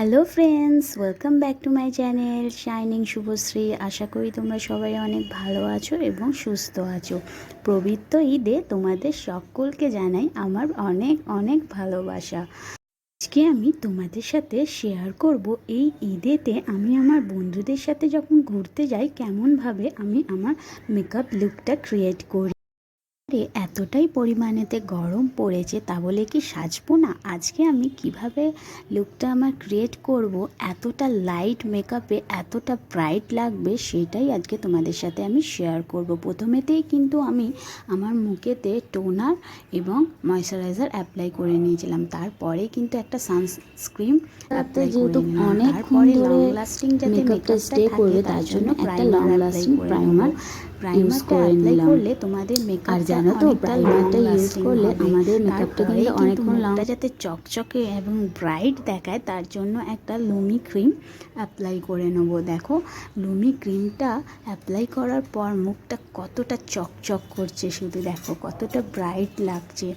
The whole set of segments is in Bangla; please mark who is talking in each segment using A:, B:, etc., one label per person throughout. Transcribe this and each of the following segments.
A: Hello friends, welcome back to my channel shining Subhashree. আশা করি তোমরা সবাই অনেক ভালো আছো এবং সুস্থ আছো। পবিত্র ঈদে তোমাদের সকলকে জানাই আমার অনেক অনেক ভালোবাসা। আজকে আমি তোমাদের সাথে শেয়ার করব এই ঈদেতে আমি আমার বন্ধুদের সাথে যখন ঘুরতে যাই কেমনভাবে আমি আমার মেকআপ লুকটা ক্রিয়েট করি। এতটাই পরিমাণেতে গরম পড়েছে, তা বলে কি সাজবো না? আজকে আমি কিভাবে লুকটা আমার ক্রিয়েট করব, এতটা লাইট মেকআপে এতটা ব্রাইট লাগবে, সেটাই আজকে তোমাদের সাথে আমি শেয়ার করব। প্রথমেতেই কিন্তু আমি আমার মুখেতে টোনার এবং ময়শ্চারাইজার অ্যাপ্লাই করে নিয়েছিলাম। তারপরে কিন্তু একটা সানস্ক্রিন অ্যাপ্লাই করে নিলাম।
B: অনেকক্ষণ
A: তারপরে
B: ধরে
A: লং লাস্টিং যাতে
B: মেকআপটা স্টে করবে তার জন্য একটা লং লাস্টিং প্রাইমার ইউজ করে নিলাম।
A: করলে তোমাদের মেকআপ
B: আর জানো তো প্রাইমারটা ইউজ করলে আমাদের মেকআপটা কিন্তু অনেকক্ষণ
A: মুখটা যাতে চকচকে এবং ব্রাইট দেখায় তার জন্য একটা লুমি ক্রিম অ্যাপ্লাই করে নেবো। দেখো লুমি ক্রিমটা অ্যাপ্লাই করার পর মুখটা কতটা চকচক করছে, শুধু দেখো কতটা ব্রাইট লাগছে।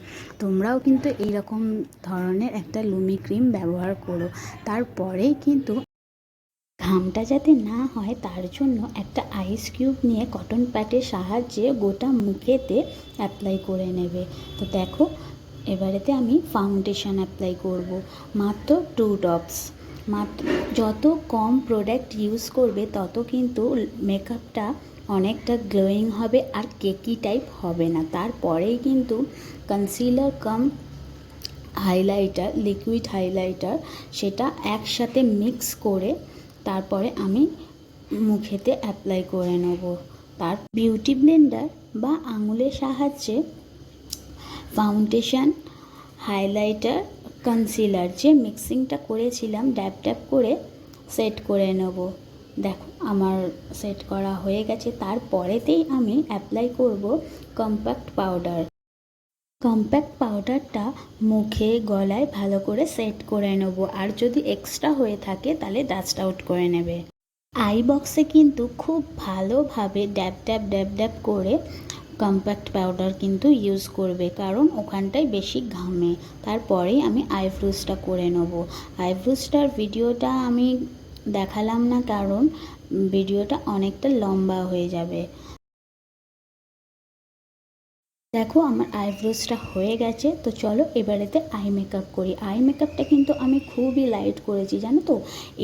A: তোমরাও কিন্তু এইরকম ধরনের একটা লুমি ক্রিম ব্যবহার করো। তারপরেই কিন্তু ঘামটা যাতে না হয় তার জন্য একটা আইস কিউব নিয়ে কটন প্যাডের সাহায্যে গোটা মুখেতে অ্যাপ্লাই করে নেবে। তো দেখো এবারেতে আমি ফাউন্ডেশন অ্যাপ্লাই করব, মাত্র 2 ড্রপস। মাত্র যত কম প্রোডাক্ট ইউজ করবে তত কিন্তু মেকআপটা অনেকটা গ্লোয়িং হবে আর কেকি টাইপ হবে না। তারপরেই কিন্তু কনসিলার কাম হাইলাইটার, লিকুইড হাইলাইটার, সেটা একসাথে মিক্স করে তারপরে আমি মুখেতে অ্যাপ্লাই করে নেব। তার বিউটি ব্লেন্ডার বা আঙুলের সাহায্যে ফাউন্ডেশন, হাইলাইটার, কনসিলার যে মিক্সিংটা করেছিলাম ড্যাব ড্যাব করে সেট করে নেব। দেখো আমার সেট করা হয়ে গেছে। তারপরেতেই আমি অ্যাপ্লাই করব কম্প্যাক্ট পাউডার। কম্প্যাক্ট পাউডারটা মুখে গলায় ভালো করে সেট করে নেব, আর যদি এক্সট্রা হয়ে থাকে তাহলে ডাস্ট আউট করে নেবে। আই বক্সে কিন্তু খুব ভালোভাবে ড্যাব ড্যাব ড্যাব ড্যাব করে কম্প্যাক্ট পাউডার কিন্তু ইউজ করবে, কারণ ওখানটায় বেশি ঘামে। তারপরেই আমি আইব্রোসটা করে নেব। আইব্রোসটার ভিডিওটা আমি দেখালাম না, কারণ ভিডিওটা অনেকটা লম্বা হয়ে যাবে। দেখো আমার আইব্রোসটা হয়ে গেছে। তো চলো এবারেতে আই মেকআপ করি। আই মেকআপটা কিন্তু আমি খুবই লাইট করেছি, জানো তো।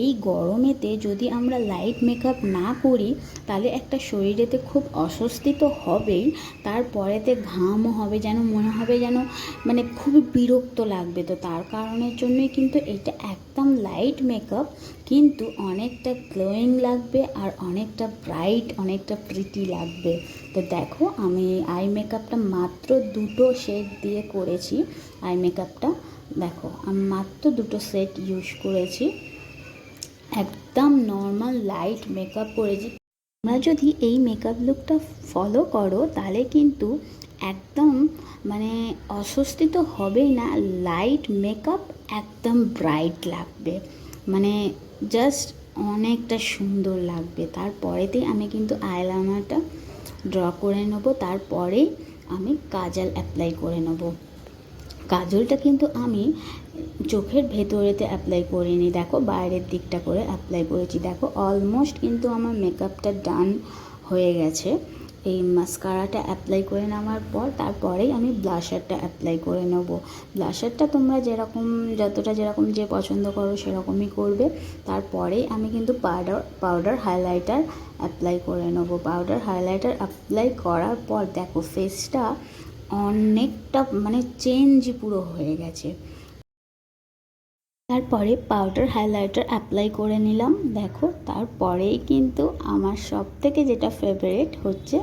A: এই গরমেতে যদি আমরা লাইট মেকআপ না করি তাহলে একটা শরীরেতে খুব অস্বস্তি তো হবেই, তারপরেতে ঘামও হবে, যেন মনে হবে যেন মানে খুবই বিরক্ত লাগবে। তো তার কারণের জন্যই কিন্তু এটা একদম লাইট মেকআপ, কিন্তু অনেকটা গ্লোয়িং লাগবে আর অনেকটা ব্রাইট, অনেকটা প্রিটি লাগবে। তো দেখো আমি আই মেকআপটা মাত্র 2টো সেট দিয়ে করেছি। আই মেকআপটা দেখো আমি মাত্র 2টো সেট ইউজ করেছি, একদম নর্মাল লাইট মেকআপ করেছি। তোমরা যদি এই মেকআপ লুকটা ফলো করো তাহলে কিন্তু একদম মানে অস্বস্তি তো হবেই না, লাইট মেকআপ একদম ব্রাইট লাগবে, মানে জাস্ট অনেকটা সুন্দর লাগবে। তারপরেতেই আমি কিন্তু আইলাইনারটা ড্র করে নেব। তারপরেই আমি কাজল অ্যাপ্লাই করে নেব। কাজলটা কিন্তু আমি চোখের ভেতরেতে অ্যাপ্লাই করিনি, দেখো বাইরের দিকটা করে অ্যাপ্লাই করেছি। দেখো অলমোস্ট কিন্তু আমার মেকআপটা ডান হয়ে গেছে। এই মাস্কারাটা অ্যাপ্লাই করে নেওয়ার পর তারপরেই আমি ব্লাশারটা অ্যাপ্লাই করে নেব। ব্লাশারটা তোমরা যতটা যেরকম যে পছন্দ করো সেরকমই করবে। তারপরেই আমি কিন্তু পাউডার হাইলাইটার অ্যাপ্লাই করে নেব। পাউডার হাইলাইটার অ্যাপ্লাই করার পর দেখো ফেসটা অনেকটা মানে চেঞ্জই পুরো হয়ে গেছে। তারপরে পাউডার হাইলাইটার অ্যাপ্লাই করে নিলাম। দেখো তারপরেই কিন্তু আমার সবথেকে যেটা ফেভারিট হচ্ছে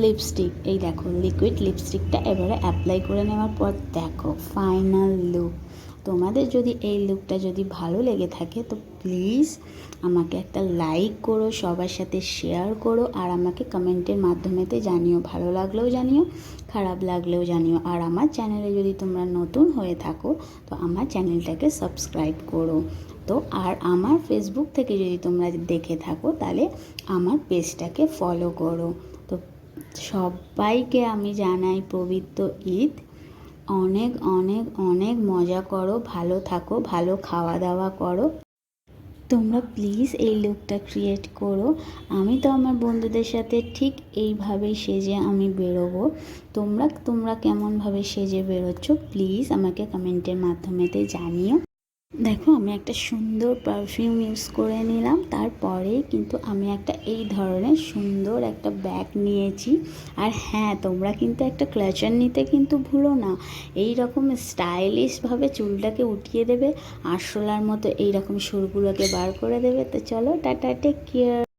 A: লিপস্টিক। এই দেখো লিকুইড লিপস্টিকটা এবারে অ্যাপ্লাই করে নেওয়ার পর দেখো ফাইনাল লুক। তোমাদের যদি এই লুকটা যদি ভালো লেগে থাকে তো প্লিজ আমাকে একটা লাইক করো, সবার সাথে শেয়ার করো, আর আমাকে কমেন্টের মাধ্যমেতে জানিও, ভালো লাগলেও জানিও, খারাপ লাগলেও জানিও। আর আমার চ্যানেলে যদি তোমরা নতুন হয়ে থাকো তো আমার চ্যানেলটাকে সাবস্ক্রাইব করো। তো আর আমার ফেসবুক থেকে যদি তোমরা দেখে থাকো তাহলে আমার পেজটাকে ফলো করো। তো সবাইকে আমি জানাই পবিত্র ঈদ। অনেক অনেক অনেক মজা করো, ভালো থাকো, ভালো খাওয়া দাওয়া করো। তোমরা প্লিজ এই লুকটা ক্রিয়েট করো। আমি তো আমার বন্ধুদের সাথে ঠিক এইভাবেই সেজে আমি বেরোবো। তোমরা কেমনভাবে সেজে বেরোচ্ছ প্লিজ আমাকে কমেন্টের মাধ্যমেতে জানিও। দেখো আমি একটা সুন্দর পারফিউম ইউজ করে নিলাম, তারপরে কিন্তু আমি একটা এই ধরনের সুন্দর একটা ব্যাগ নিয়েছি। আর হ্যাঁ, তোমরা কিন্তু একটা ক্লাচার নিতে কিন্তু ভুলো না। এই রকম স্টাইলিশভাবে চুলটাকে উঠিয়ে দেবে, আরশোলার মতো এই রকম সুরগুলোকে বার করে দেবে। তো চলো, টাটা, টেক কেয়ার।